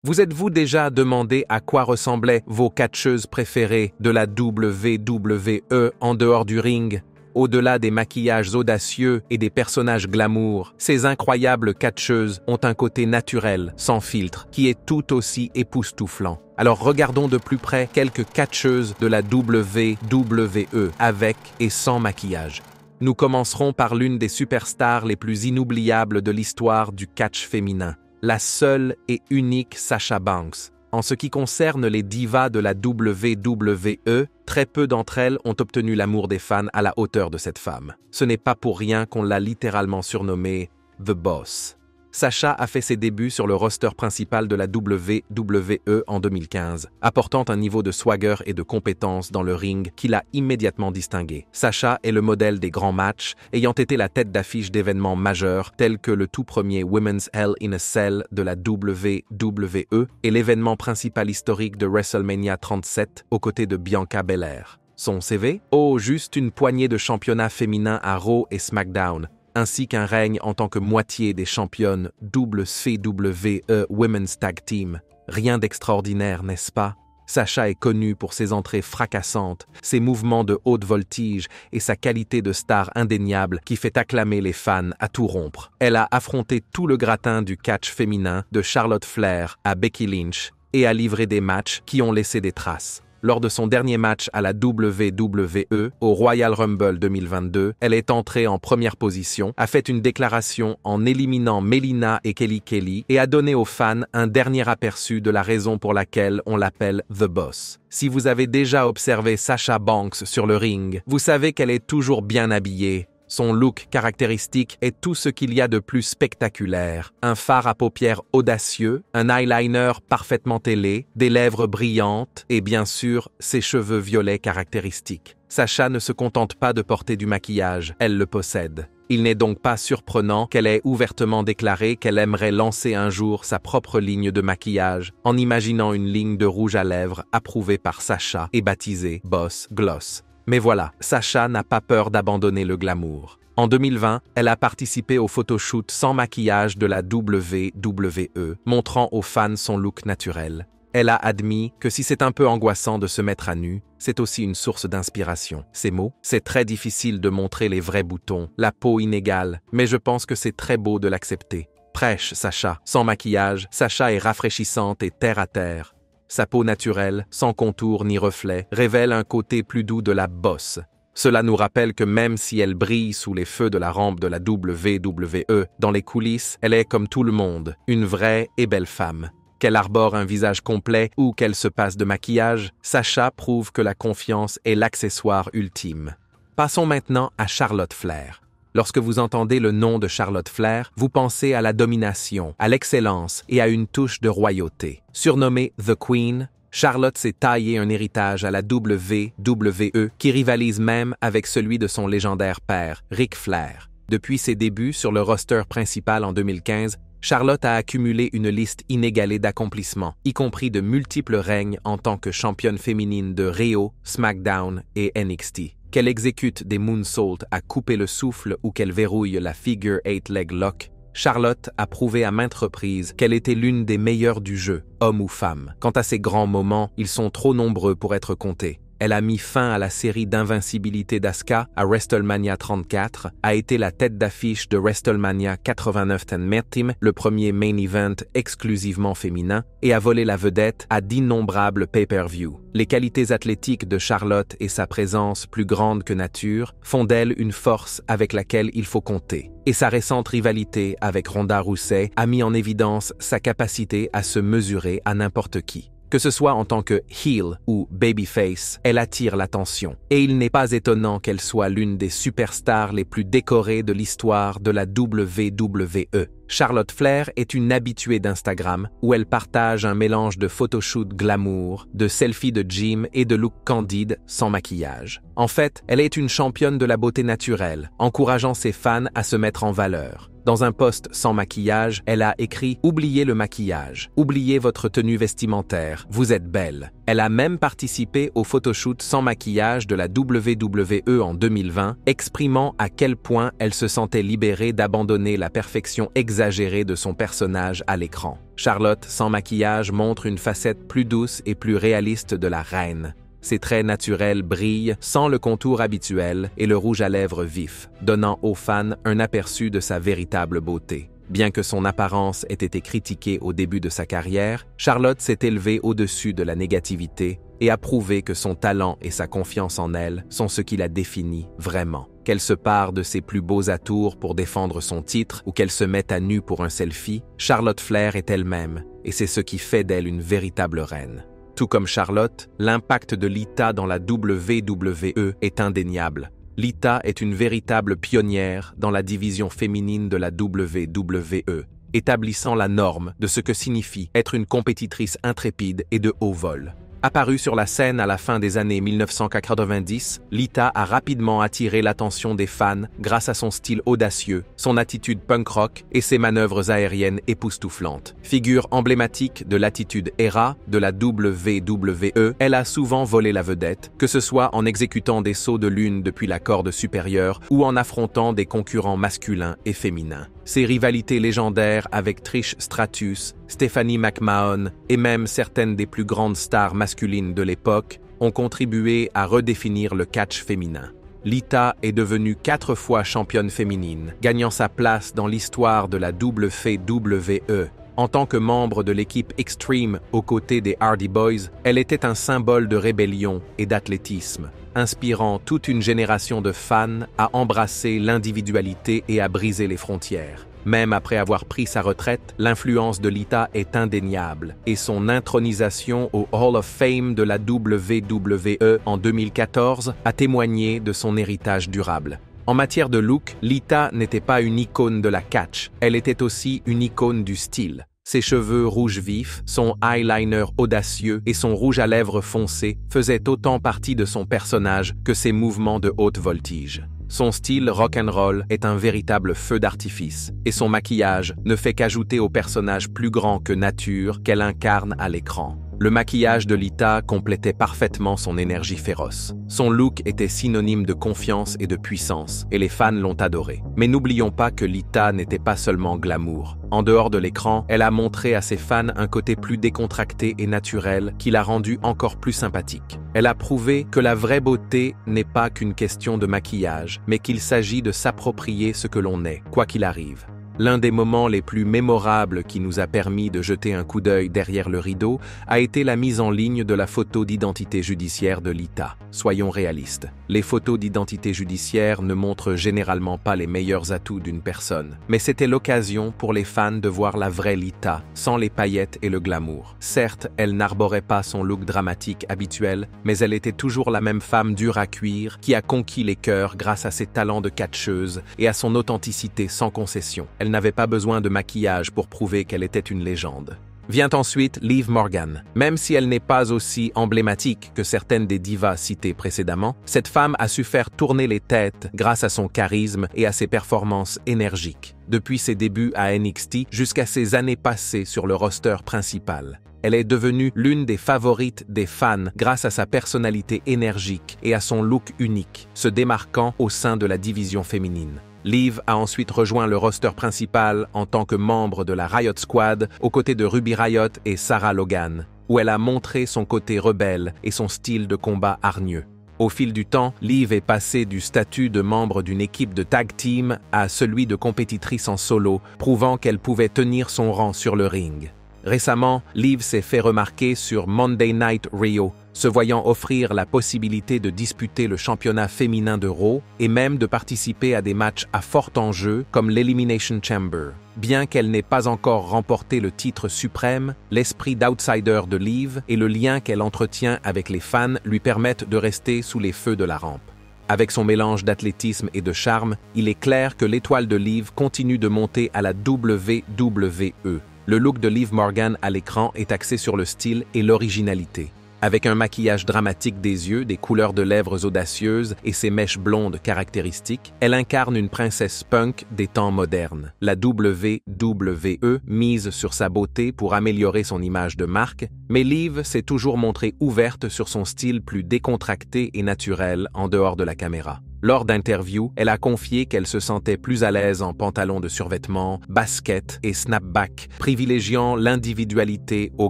Vous êtes-vous déjà demandé à quoi ressemblaient vos catcheuses préférées de la WWE en dehors du ring? Au-delà des maquillages audacieux et des personnages glamour, ces incroyables catcheuses ont un côté naturel, sans filtre, qui est tout aussi époustouflant. Alors regardons de plus près quelques catcheuses de la WWE avec et sans maquillage. Nous commencerons par l'une des superstars les plus inoubliables de l'histoire du catch féminin, la seule et unique Sasha Banks. En ce qui concerne les divas de la WWE, très peu d'entre elles ont obtenu l'amour des fans à la hauteur de cette femme. Ce n'est pas pour rien qu'on l'a littéralement surnommée « The Boss ». Sasha a fait ses débuts sur le roster principal de la WWE en 2015, apportant un niveau de swagger et de compétence dans le ring qui l'a immédiatement distingué. Sasha est le modèle des grands matchs, ayant été la tête d'affiche d'événements majeurs tels que le tout premier Women's Hell in a Cell de la WWE et l'événement principal historique de WrestleMania 37 aux côtés de Bianca Belair. Son CV? Oh, juste une poignée de championnats féminins à Raw et SmackDown, ainsi qu'un règne en tant que moitié des championnes WCW Women's Tag Team. Rien d'extraordinaire, n'est-ce pas? Sasha est connue pour ses entrées fracassantes, ses mouvements de haute voltige et sa qualité de star indéniable qui fait acclamer les fans à tout rompre. Elle a affronté tout le gratin du catch féminin, de Charlotte Flair à Becky Lynch, et a livré des matchs qui ont laissé des traces. Lors de son dernier match à la WWE, au Royal Rumble 2022, elle est entrée en première position, a fait une déclaration en éliminant Melina et Kelly Kelly et a donné aux fans un dernier aperçu de la raison pour laquelle on l'appelle The Boss. Si vous avez déjà observé Sasha Banks sur le ring, vous savez qu'elle est toujours bien habillée. Son look caractéristique est tout ce qu'il y a de plus spectaculaire. Un fard à paupières audacieux, un eyeliner parfaitement ailé, des lèvres brillantes et bien sûr, ses cheveux violets caractéristiques. Sasha ne se contente pas de porter du maquillage, elle le possède. Il n'est donc pas surprenant qu'elle ait ouvertement déclaré qu'elle aimerait lancer un jour sa propre ligne de maquillage en imaginant une ligne de rouge à lèvres approuvée par Sasha et baptisée Boss Gloss. Mais voilà, Sasha n'a pas peur d'abandonner le glamour. En 2020, elle a participé au photoshoot sans maquillage de la WWE, montrant aux fans son look naturel. Elle a admis que si c'est un peu angoissant de se mettre à nu, c'est aussi une source d'inspiration. Ces mots, c'est très difficile de montrer les vrais boutons, la peau inégale, mais je pense que c'est très beau de l'accepter. Prêche, Sasha. Sans maquillage, Sasha est rafraîchissante et terre à terre. Sa peau naturelle, sans contour ni reflet, révèle un côté plus doux de la bosse. Cela nous rappelle que même si elle brille sous les feux de la rampe de la WWE, dans les coulisses, elle est comme tout le monde, une vraie et belle femme. Qu'elle arbore un visage complet ou qu'elle se passe de maquillage, Sasha prouve que la confiance est l'accessoire ultime. Passons maintenant à Charlotte Flair. Lorsque vous entendez le nom de Charlotte Flair, vous pensez à la domination, à l'excellence et à une touche de royauté. Surnommée The Queen, Charlotte s'est taillé un héritage à la WWE qui rivalise même avec celui de son légendaire père, Ric Flair. Depuis ses débuts sur le roster principal en 2015, Charlotte a accumulé une liste inégalée d'accomplissements, y compris de multiples règnes en tant que championne féminine de Raw, SmackDown et NXT. Qu'elle exécute des moonsaults à couper le souffle ou qu'elle verrouille la figure 8 leg lock, Charlotte a prouvé à maintes reprises qu'elle était l'une des meilleures du jeu, homme ou femme. Quant à ses grands moments, ils sont trop nombreux pour être comptés. Elle a mis fin à la série d'invincibilité d'Asuka à WrestleMania 34, a été la tête d'affiche de WrestleMania 89 Team, le premier main event exclusivement féminin, et a volé la vedette à d'innombrables pay-per-view. Les qualités athlétiques de Charlotte et sa présence plus grande que nature font d'elle une force avec laquelle il faut compter. Et sa récente rivalité avec Ronda Rousey a mis en évidence sa capacité à se mesurer à n'importe qui. Que ce soit en tant que heel ou babyface, elle attire l'attention. Et il n'est pas étonnant qu'elle soit l'une des superstars les plus décorées de l'histoire de la WWE. Charlotte Flair est une habituée d'Instagram, où elle partage un mélange de photoshoots glamour, de selfies de gym et de looks candides sans maquillage. En fait, elle est une championne de la beauté naturelle, encourageant ses fans à se mettre en valeur. Dans un post sans maquillage, elle a écrit « Oubliez le maquillage, oubliez votre tenue vestimentaire, vous êtes belle ». Elle a même participé au photoshoot sans maquillage de la WWE en 2020, exprimant à quel point elle se sentait libérée d'abandonner la perfection exagérée de son personnage à l'écran. Charlotte sans maquillage montre une facette plus douce et plus réaliste de la reine. Ses traits naturels brillent sans le contour habituel et le rouge à lèvres vif, donnant aux fans un aperçu de sa véritable beauté. Bien que son apparence ait été critiquée au début de sa carrière, Charlotte s'est élevée au-dessus de la négativité et a prouvé que son talent et sa confiance en elle sont ce qui la définit vraiment. Qu'elle se pare de ses plus beaux atours pour défendre son titre ou qu'elle se mette à nu pour un selfie, Charlotte Flair est elle-même et c'est ce qui fait d'elle une véritable reine. Tout comme Charlotte, l'impact de Lita dans la WWE est indéniable. Lita est une véritable pionnière dans la division féminine de la WWE, établissant la norme de ce que signifie être une compétitrice intrépide et de haut vol. Apparue sur la scène à la fin des années 1990, Lita a rapidement attiré l'attention des fans grâce à son style audacieux, son attitude punk rock et ses manœuvres aériennes époustouflantes. Figure emblématique de l'attitude Era de la WWE, elle a souvent volé la vedette, que ce soit en exécutant des sauts de lune depuis la corde supérieure ou en affrontant des concurrents masculins et féminins. Ses rivalités légendaires avec Trish Stratus, Stephanie McMahon et même certaines des plus grandes stars masculines de l'époque ont contribué à redéfinir le catch féminin. Lita est devenue 4 fois championne féminine, gagnant sa place dans l'histoire de la WWE. En tant que membre de l'équipe Extreme aux côtés des Hardy Boys, elle était un symbole de rébellion et d'athlétisme, inspirant toute une génération de fans à embrasser l'individualité et à briser les frontières. Même après avoir pris sa retraite, l'influence de Lita est indéniable et son intronisation au Hall of Fame de la WWE en 2014 a témoigné de son héritage durable. En matière de look, Lita n'était pas une icône de la catch, elle était aussi une icône du style. Ses cheveux rouges vifs, son eyeliner audacieux et son rouge à lèvres foncé faisaient autant partie de son personnage que ses mouvements de haute voltige. Son style rock'n'roll est un véritable feu d'artifice, et son maquillage ne fait qu'ajouter au personnage plus grand que nature qu'elle incarne à l'écran. Le maquillage de Lita complétait parfaitement son énergie féroce. Son look était synonyme de confiance et de puissance, et les fans l'ont adoré. Mais n'oublions pas que Lita n'était pas seulement glamour. En dehors de l'écran, elle a montré à ses fans un côté plus décontracté et naturel qui l'a rendue encore plus sympathique. Elle a prouvé que la vraie beauté n'est pas qu'une question de maquillage, mais qu'il s'agit de s'approprier ce que l'on est, quoi qu'il arrive. L'un des moments les plus mémorables qui nous a permis de jeter un coup d'œil derrière le rideau a été la mise en ligne de la photo d'identité judiciaire de Lita. Soyons réalistes, les photos d'identité judiciaire ne montrent généralement pas les meilleurs atouts d'une personne, mais c'était l'occasion pour les fans de voir la vraie Lita, sans les paillettes et le glamour. Certes, elle n'arborait pas son look dramatique habituel, mais elle était toujours la même femme dure à cuire qui a conquis les cœurs grâce à ses talents de catcheuse et à son authenticité sans concession. Elle n'avait pas besoin de maquillage pour prouver qu'elle était une légende. Vient ensuite Liv Morgan. Même si elle n'est pas aussi emblématique que certaines des divas citées précédemment, cette femme a su faire tourner les têtes grâce à son charisme et à ses performances énergiques. Depuis ses débuts à NXT jusqu'à ses années passées sur le roster principal. Elle est devenue l'une des favorites des fans grâce à sa personnalité énergique et à son look unique, se démarquant au sein de la division féminine. Liv a ensuite rejoint le roster principal en tant que membre de la Riot Squad aux côtés de Ruby Riott et Sarah Logan, où elle a montré son côté rebelle et son style de combat hargneux. Au fil du temps, Liv est passée du statut de membre d'une équipe de tag team à celui de compétitrice en solo, prouvant qu'elle pouvait tenir son rang sur le ring. Récemment, Liv s'est fait remarquer sur Monday Night Rio, se voyant offrir la possibilité de disputer le championnat féminin de Raw et même de participer à des matchs à fort enjeu comme l'Elimination Chamber. Bien qu'elle n'ait pas encore remporté le titre suprême, l'esprit d'outsider de Liv et le lien qu'elle entretient avec les fans lui permettent de rester sous les feux de la rampe. Avec son mélange d'athlétisme et de charme, il est clair que l'étoile de Liv continue de monter à la WWE. Le look de Liv Morgan à l'écran est axé sur le style et l'originalité. Avec un maquillage dramatique des yeux, des couleurs de lèvres audacieuses et ses mèches blondes caractéristiques, elle incarne une princesse punk des temps modernes. La WWE mise sur sa beauté pour améliorer son image de marque, mais Liv s'est toujours montrée ouverte sur son style plus décontracté et naturel en dehors de la caméra. Lors d'interviews, elle a confié qu'elle se sentait plus à l'aise en pantalon de survêtement, basket et snapback, privilégiant l'individualité au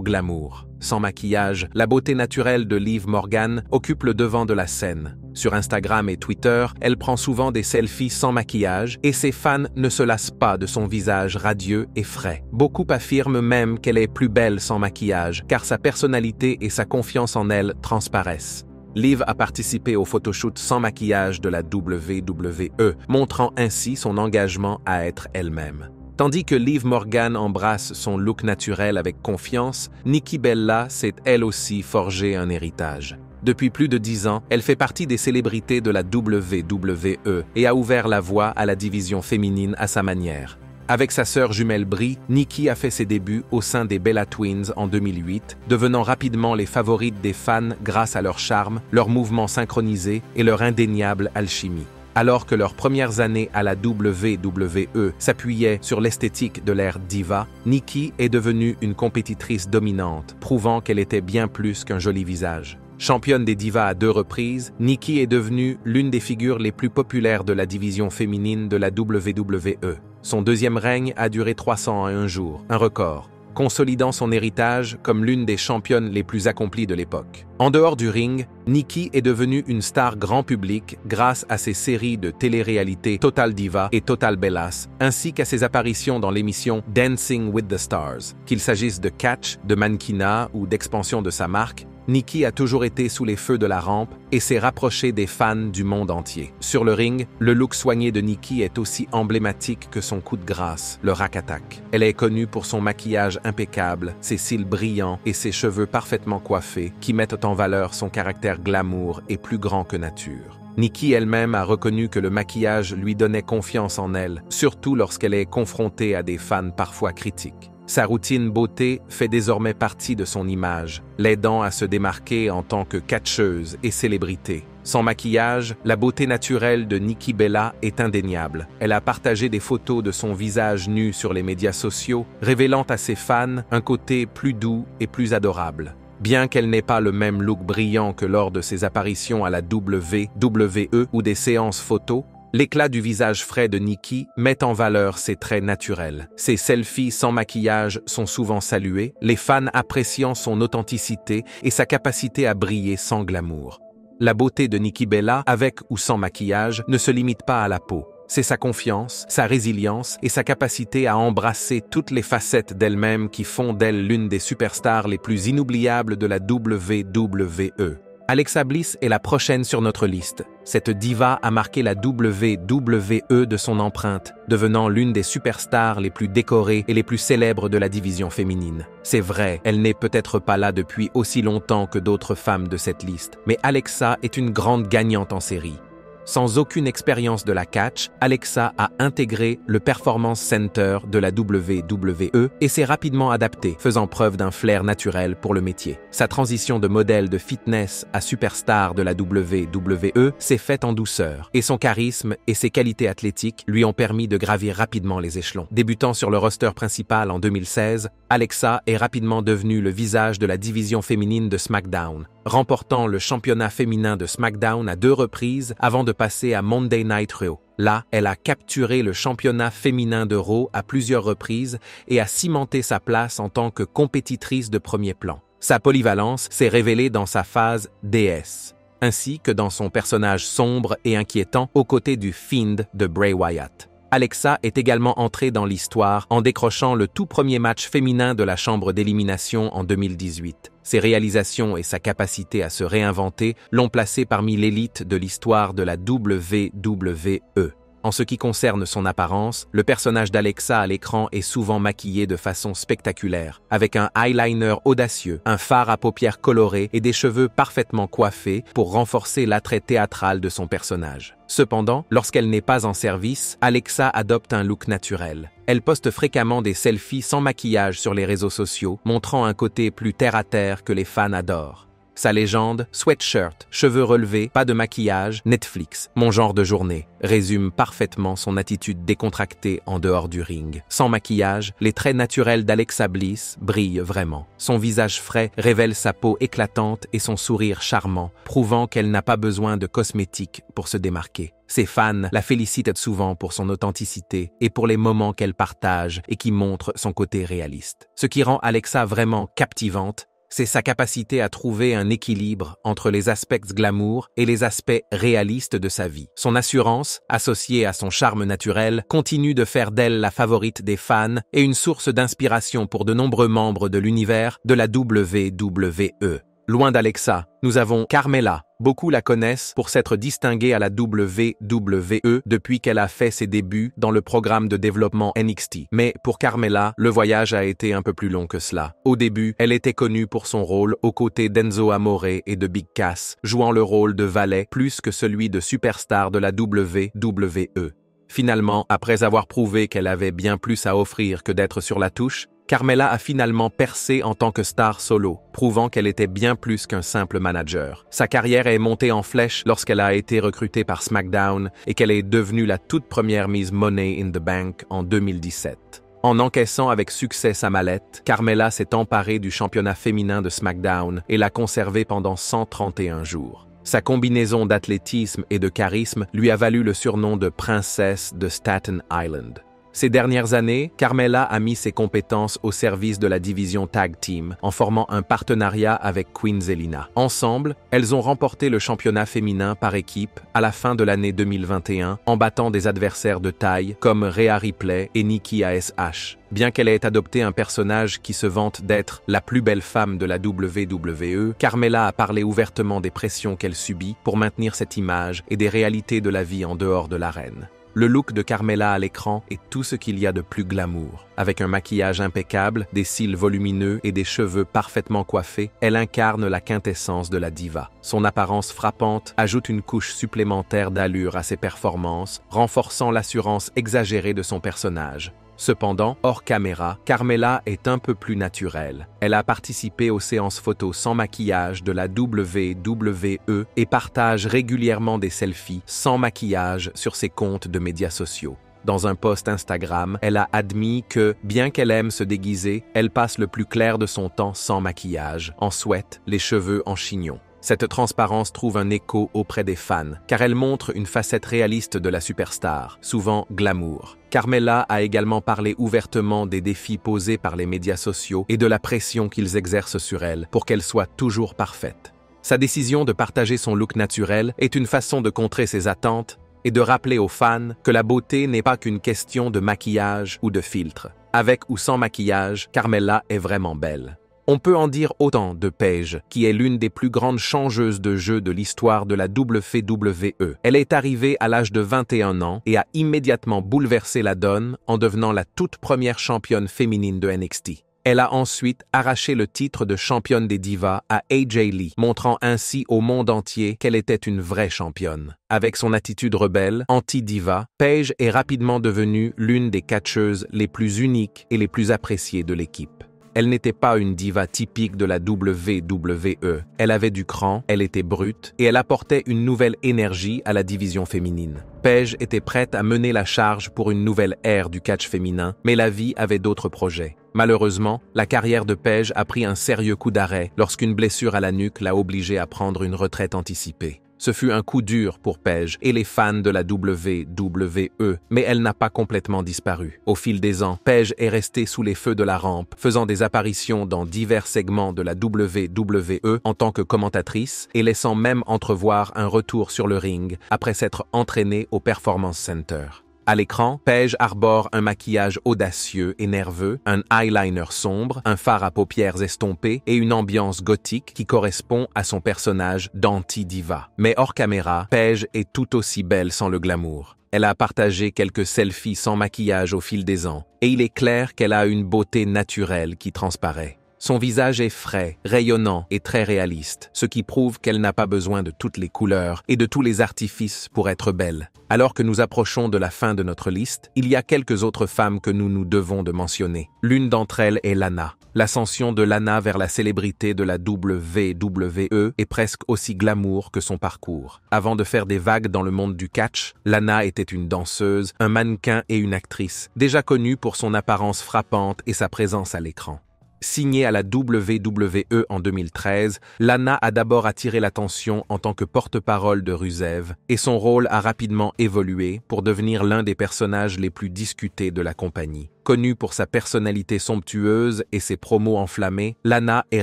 glamour. Sans maquillage, la beauté naturelle de Liv Morgan occupe le devant de la scène. Sur Instagram et Twitter, elle prend souvent des selfies sans maquillage et ses fans ne se lassent pas de son visage radieux et frais. Beaucoup affirment même qu'elle est plus belle sans maquillage, car sa personnalité et sa confiance en elle transparaissent. Liv a participé au photoshoot sans maquillage de la WWE, montrant ainsi son engagement à être elle-même. Tandis que Liv Morgan embrasse son look naturel avec confiance, Nikki Bella s'est elle aussi forgé un héritage. Depuis plus de 10 ans, elle fait partie des célébrités de la WWE et a ouvert la voie à la division féminine à sa manière. Avec sa sœur jumelle Brie, Nikki a fait ses débuts au sein des Bella Twins en 2008, devenant rapidement les favorites des fans grâce à leur charme, leurs mouvements synchronisés et leur indéniable alchimie. Alors que leurs premières années à la WWE s'appuyaient sur l'esthétique de l'ère diva, Nikki est devenue une compétitrice dominante, prouvant qu'elle était bien plus qu'un joli visage. Championne des divas à 2 reprises, Nikki est devenue l'une des figures les plus populaires de la division féminine de la WWE. Son deuxième règne a duré 301 jours, un record, consolidant son héritage comme l'une des championnes les plus accomplies de l'époque. En dehors du ring, Nikki est devenue une star grand public grâce à ses séries de télé-réalité Total Diva et Total Bellas, ainsi qu'à ses apparitions dans l'émission Dancing with the Stars. Qu'il s'agisse de catch, de mannequinat ou d'expansion de sa marque, Nikki a toujours été sous les feux de la rampe et s'est rapprochée des fans du monde entier. Sur le ring, le look soigné de Nikki est aussi emblématique que son coup de grâce, le Rack Attack. Elle est connue pour son maquillage impeccable, ses cils brillants et ses cheveux parfaitement coiffés qui mettent en valeur son caractère glamour et plus grand que nature. Nikki elle-même a reconnu que le maquillage lui donnait confiance en elle, surtout lorsqu'elle est confrontée à des fans parfois critiques. Sa routine beauté fait désormais partie de son image, l'aidant à se démarquer en tant que catcheuse et célébrité. Sans maquillage, la beauté naturelle de Nikki Bella est indéniable. Elle a partagé des photos de son visage nu sur les médias sociaux, révélant à ses fans un côté plus doux et plus adorable. Bien qu'elle n'ait pas le même look brillant que lors de ses apparitions à la WWE ou des séances photos, l'éclat du visage frais de Nikki met en valeur ses traits naturels. Ses selfies sans maquillage sont souvent salués, les fans appréciant son authenticité et sa capacité à briller sans glamour. La beauté de Nikki Bella, avec ou sans maquillage, ne se limite pas à la peau. C'est sa confiance, sa résilience et sa capacité à embrasser toutes les facettes d'elle-même qui font d'elle l'une des superstars les plus inoubliables de la WWE. Alexa Bliss est la prochaine sur notre liste. Cette diva a marqué la WWE de son empreinte, devenant l'une des superstars les plus décorées et les plus célèbres de la division féminine. C'est vrai, elle n'est peut-être pas là depuis aussi longtemps que d'autres femmes de cette liste, mais Alexa est une grande gagnante en série. Sans aucune expérience de la catch, Alexa a intégré le Performance Center de la WWE et s'est rapidement adaptée, faisant preuve d'un flair naturel pour le métier. Sa transition de modèle de fitness à superstar de la WWE s'est faite en douceur, et son charisme et ses qualités athlétiques lui ont permis de gravir rapidement les échelons. Débutant sur le roster principal en 2016, Alexa est rapidement devenue le visage de la division féminine de SmackDown, remportant le championnat féminin de SmackDown à 2 reprises avant de passer à Monday Night Raw. Là, elle a capturé le championnat féminin de Raw à plusieurs reprises et a cimenté sa place en tant que compétitrice de premier plan. Sa polyvalence s'est révélée dans sa phase déesse, ainsi que dans son personnage sombre et inquiétant aux côtés du Fiend de Bray Wyatt. Alexa est également entrée dans l'histoire en décrochant le tout premier match féminin de la chambre d'élimination en 2018. Ses réalisations et sa capacité à se réinventer l'ont placée parmi l'élite de l'histoire de la WWE. En ce qui concerne son apparence, le personnage d'Alexa à l'écran est souvent maquillé de façon spectaculaire, avec un eyeliner audacieux, un fard à paupières coloré et des cheveux parfaitement coiffés pour renforcer l'attrait théâtral de son personnage. Cependant, lorsqu'elle n'est pas en service, Alexa adopte un look naturel. Elle poste fréquemment des selfies sans maquillage sur les réseaux sociaux, montrant un côté plus terre-à-terre que les fans adorent. Sa légende, sweatshirt, cheveux relevés, pas de maquillage, Netflix, mon genre de journée, résume parfaitement son attitude décontractée en dehors du ring. Sans maquillage, les traits naturels d'Alexa Bliss brillent vraiment. Son visage frais révèle sa peau éclatante et son sourire charmant, prouvant qu'elle n'a pas besoin de cosmétiques pour se démarquer. Ses fans la félicitent souvent pour son authenticité et pour les moments qu'elle partage et qui montrent son côté réaliste. Ce qui rend Alexa vraiment captivante, c'est sa capacité à trouver un équilibre entre les aspects glamour et les aspects réalistes de sa vie. Son assurance, associée à son charme naturel, continue de faire d'elle la favorite des fans et une source d'inspiration pour de nombreux membres de l'univers de la WWE. Loin d'Alexa, nous avons Carmella. Beaucoup la connaissent pour s'être distinguée à la WWE depuis qu'elle a fait ses débuts dans le programme de développement NXT. Mais pour Carmella, le voyage a été un peu plus long que cela. Au début, elle était connue pour son rôle aux côtés d'Enzo Amore et de Big Cass, jouant le rôle de valet plus que celui de superstar de la WWE. Finalement, après avoir prouvé qu'elle avait bien plus à offrir que d'être sur la touche, Carmella a finalement percé en tant que star solo, prouvant qu'elle était bien plus qu'un simple manager. Sa carrière est montée en flèche lorsqu'elle a été recrutée par SmackDown et qu'elle est devenue la toute première Miss Money in the Bank en 2017. En encaissant avec succès sa mallette, Carmella s'est emparée du championnat féminin de SmackDown et l'a conservé pendant 131 jours. Sa combinaison d'athlétisme et de charisme lui a valu le surnom de princesse de Staten Island. Ces dernières années, Carmella a mis ses compétences au service de la division Tag Team en formant un partenariat avec Queen Zelina. Ensemble, elles ont remporté le championnat féminin par équipe à la fin de l'année 2021 en battant des adversaires de taille comme Rhea Ripley et Nikki ASH. Bien qu'elle ait adopté un personnage qui se vante d'être la plus belle femme de la WWE, Carmella a parlé ouvertement des pressions qu'elle subit pour maintenir cette image et des réalités de la vie en dehors de l'arène. Le look de Carmella à l'écran est tout ce qu'il y a de plus glamour. Avec un maquillage impeccable, des cils volumineux et des cheveux parfaitement coiffés, elle incarne la quintessence de la diva. Son apparence frappante ajoute une couche supplémentaire d'allure à ses performances, renforçant l'assurance exagérée de son personnage. Cependant, hors caméra, Carmella est un peu plus naturelle. Elle a participé aux séances photos sans maquillage de la WWE et partage régulièrement des selfies sans maquillage sur ses comptes de médias sociaux. Dans un post Instagram, elle a admis que, bien qu'elle aime se déguiser, elle passe le plus clair de son temps sans maquillage, en sweat, les cheveux en chignon. Cette transparence trouve un écho auprès des fans, car elle montre une facette réaliste de la superstar, souvent glamour. Carmella a également parlé ouvertement des défis posés par les médias sociaux et de la pression qu'ils exercent sur elle pour qu'elle soit toujours parfaite. Sa décision de partager son look naturel est une façon de contrer ses attentes et de rappeler aux fans que la beauté n'est pas qu'une question de maquillage ou de filtre. Avec ou sans maquillage, Carmella est vraiment belle. On peut en dire autant de Paige, qui est l'une des plus grandes changeuses de jeu de l'histoire de la WWE. Elle est arrivée à l'âge de 21 ans et a immédiatement bouleversé la donne en devenant la toute première championne féminine de NXT. Elle a ensuite arraché le titre de championne des divas à AJ Lee, montrant ainsi au monde entier qu'elle était une vraie championne. Avec son attitude rebelle, anti-diva, Paige est rapidement devenue l'une des catcheuses les plus uniques et les plus appréciées de l'équipe. Elle n'était pas une diva typique de la WWE. Elle avait du cran, elle était brute et elle apportait une nouvelle énergie à la division féminine. Paige était prête à mener la charge pour une nouvelle ère du catch féminin, mais la vie avait d'autres projets. Malheureusement, la carrière de Paige a pris un sérieux coup d'arrêt lorsqu'une blessure à la nuque l'a obligée à prendre une retraite anticipée. Ce fut un coup dur pour Paige et les fans de la WWE, mais elle n'a pas complètement disparu. Au fil des ans, Paige est restée sous les feux de la rampe, faisant des apparitions dans divers segments de la WWE en tant que commentatrice et laissant même entrevoir un retour sur le ring après s'être entraînée au Performance Center. À l'écran, Paige arbore un maquillage audacieux et nerveux, un eyeliner sombre, un fard à paupières estompé et une ambiance gothique qui correspond à son personnage d'anti-diva. Mais hors caméra, Paige est tout aussi belle sans le glamour. Elle a partagé quelques selfies sans maquillage au fil des ans, et il est clair qu'elle a une beauté naturelle qui transparaît. Son visage est frais, rayonnant et très réaliste, ce qui prouve qu'elle n'a pas besoin de toutes les couleurs et de tous les artifices pour être belle. Alors que nous approchons de la fin de notre liste, il y a quelques autres femmes que nous devons de mentionner. L'une d'entre elles est Lana. L'ascension de Lana vers la célébrité de la WWE est presque aussi glamour que son parcours. Avant de faire des vagues dans le monde du catch, Lana était une danseuse, un mannequin et une actrice, déjà connue pour son apparence frappante et sa présence à l'écran. Signée à la WWE en 2013, Lana a d'abord attiré l'attention en tant que porte-parole de Rusev et son rôle a rapidement évolué pour devenir l'un des personnages les plus discutés de la compagnie. Connue pour sa personnalité somptueuse et ses promos enflammés, Lana est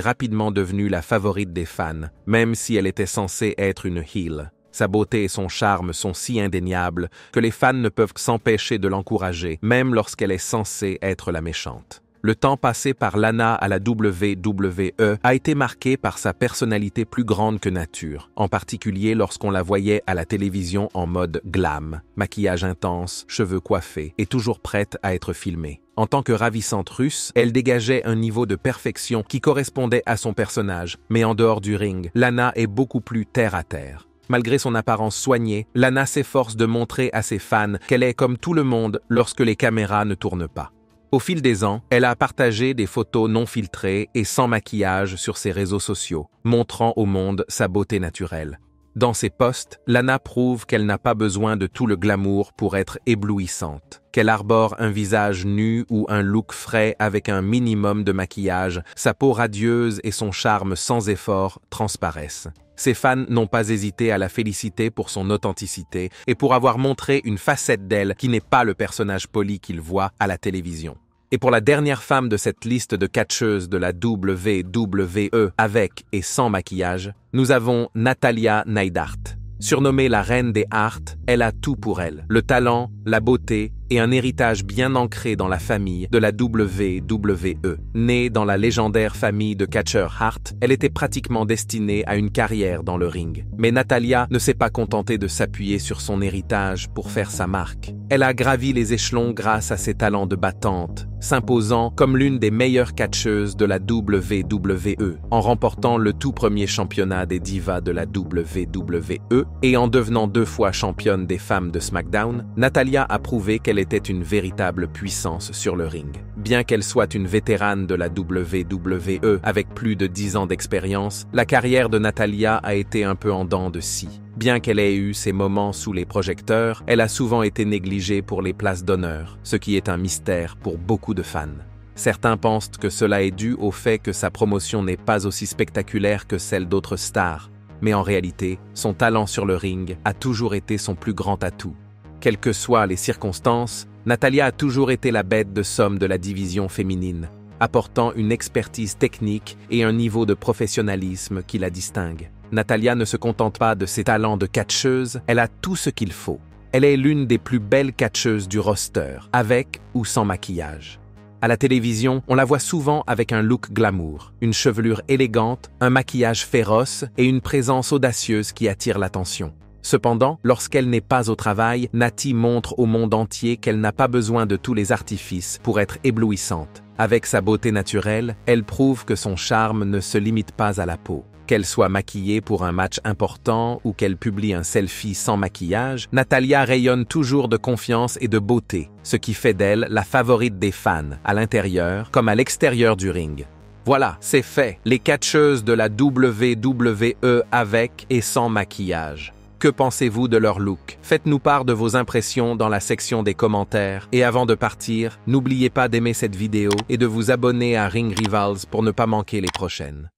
rapidement devenue la favorite des fans, même si elle était censée être une heel. Sa beauté et son charme sont si indéniables que les fans ne peuvent s'empêcher de l'encourager, même lorsqu'elle est censée être la méchante. Le temps passé par Lana à la WWE a été marqué par sa personnalité plus grande que nature, en particulier lorsqu'on la voyait à la télévision en mode glam, maquillage intense, cheveux coiffés et toujours prête à être filmée. En tant que ravissante russe, elle dégageait un niveau de perfection qui correspondait à son personnage, mais en dehors du ring, Lana est beaucoup plus terre-à-terre. Malgré son apparence soignée, Lana s'efforce de montrer à ses fans qu'elle est comme tout le monde lorsque les caméras ne tournent pas. Au fil des ans, elle a partagé des photos non filtrées et sans maquillage sur ses réseaux sociaux, montrant au monde sa beauté naturelle. Dans ses posts, Lana prouve qu'elle n'a pas besoin de tout le glamour pour être éblouissante, qu'elle arbore un visage nu ou un look frais avec un minimum de maquillage, sa peau radieuse et son charme sans effort transparaissent. Ses fans n'ont pas hésité à la féliciter pour son authenticité et pour avoir montré une facette d'elle qui n'est pas le personnage poli qu'ils voient à la télévision. Et pour la dernière femme de cette liste de catcheuses de la WWE avec et sans maquillage, nous avons Natalya Neidhart. Surnommée la reine des arts, elle a tout pour elle. Le talent, la beauté et un héritage bien ancré dans la famille de la WWE. Née dans la légendaire famille de catcheurs Hart, elle était pratiquement destinée à une carrière dans le ring. Mais Natalya ne s'est pas contentée de s'appuyer sur son héritage pour faire sa marque. Elle a gravi les échelons grâce à ses talents de battante, s'imposant comme l'une des meilleures catcheuses de la WWE, en remportant le tout premier championnat des divas de la WWE et en devenant 2 fois championne des femmes de SmackDown. Natalya a prouvé qu'elle était une véritable puissance sur le ring. Bien qu'elle soit une vétérane de la WWE avec plus de 10 ans d'expérience, la carrière de Natalya a été un peu en dents de scie. Bien qu'elle ait eu ses moments sous les projecteurs, elle a souvent été négligée pour les places d'honneur, ce qui est un mystère pour beaucoup de fans. Certains pensent que cela est dû au fait que sa promotion n'est pas aussi spectaculaire que celle d'autres stars, mais en réalité, son talent sur le ring a toujours été son plus grand atout. Quelles que soient les circonstances, Natalya a toujours été la bête de somme de la division féminine, apportant une expertise technique et un niveau de professionnalisme qui la distingue. Natalya ne se contente pas de ses talents de catcheuse, elle a tout ce qu'il faut. Elle est l'une des plus belles catcheuses du roster, avec ou sans maquillage. À la télévision, on la voit souvent avec un look glamour, une chevelure élégante, un maquillage féroce et une présence audacieuse qui attire l'attention. Cependant, lorsqu'elle n'est pas au travail, Nati montre au monde entier qu'elle n'a pas besoin de tous les artifices pour être éblouissante. Avec sa beauté naturelle, elle prouve que son charme ne se limite pas à la peau. Qu'elle soit maquillée pour un match important ou qu'elle publie un selfie sans maquillage, Natalya rayonne toujours de confiance et de beauté, ce qui fait d'elle la favorite des fans, à l'intérieur comme à l'extérieur du ring. Voilà, c'est fait, les catcheuses de la WWE avec et sans maquillage. Que pensez-vous de leur look? Faites-nous part de vos impressions dans la section des commentaires. Et avant de partir, n'oubliez pas d'aimer cette vidéo et de vous abonner à Ring Rivals pour ne pas manquer les prochaines.